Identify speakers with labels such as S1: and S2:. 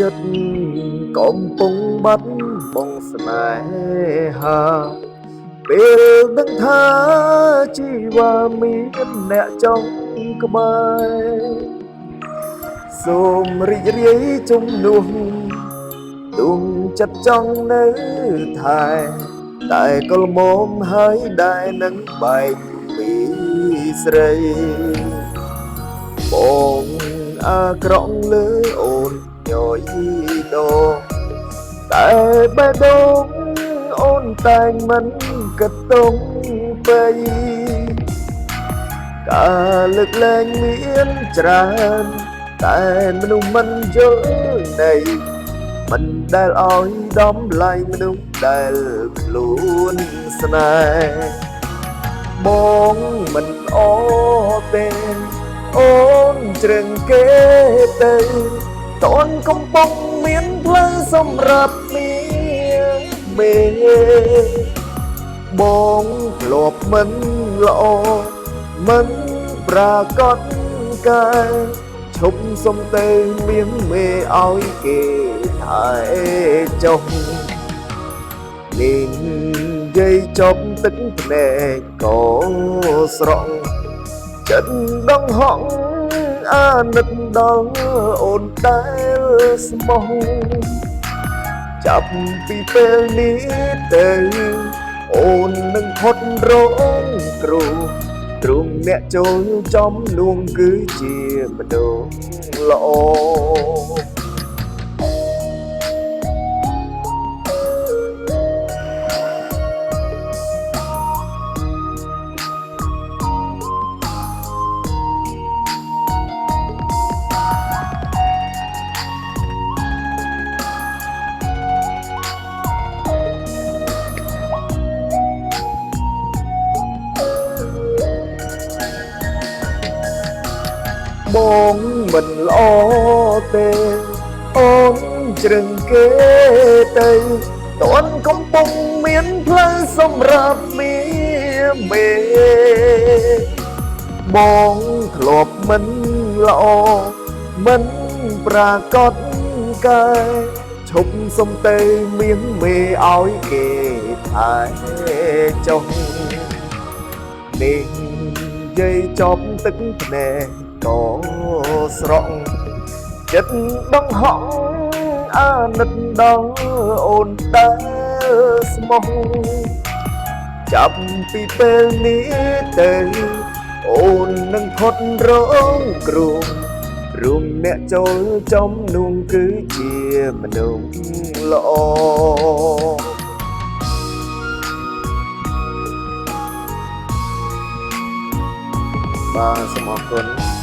S1: ចិត្តកំពុងបាត់បងស្នេហាពេលដឹងថាជីវ៉ាមានអ្នកចង់ក្បែរសូមរីករាយជំនួសទុំចិត្តចង់នៅថែតែកុលមុំហើយដែរនឹងបែកពីស្រីបងអាក្រក់លើអូនញយដូតែបេះដូងអូនតែងមិនគិតតងពេកការលើកលែងមានច្រើនតែមនុស្សមិនយល់នៃមិនដែលឲ្យតម្លៃមនុស្សដែលខ្លួនស្នេហ៍បងមិនអទេអូនជ្រឹងគេទៅតនកំពុងមានផ្លូវសម្រាប់មានមេបងធ្លាប់មិនល្អមិនប្រកបកាយឈប់សុំទៅមានមេឲ្យគេថែចុះនេះយាយចប់ទឹកភ្នែកក៏ស្រង់ចិត្តដងហងអាណិតដល់អូនដែលស្មោះចាប់ពីពេលនេះទៅអូននឹងផុតរងគ្រោះទ្រង់អ្នកចូលចំនួនគឺជាមនុស្សល្អបងមិនល្អទេអូនជ្រឹងគេទៅតនកំពុងមានផ្លូវសម្រាប់មានមេបងធ្លាប់មិនល្អមិនប្រកបកាយឈប់សុំទៅមានមេឲ្យគេថែចុះនេះយាយចប់ទឹកភ្នែកក៏ស្រក់ចិត្តដងហងអាណិតដល់អូនដែលស្មោះចាប់ពីពេលនេះទៅអូននឹងផុតរងគ្រោះរួមអ្នកចូលចំនួនគឺជាមនុស្សល្អបាទសូមអរគុណ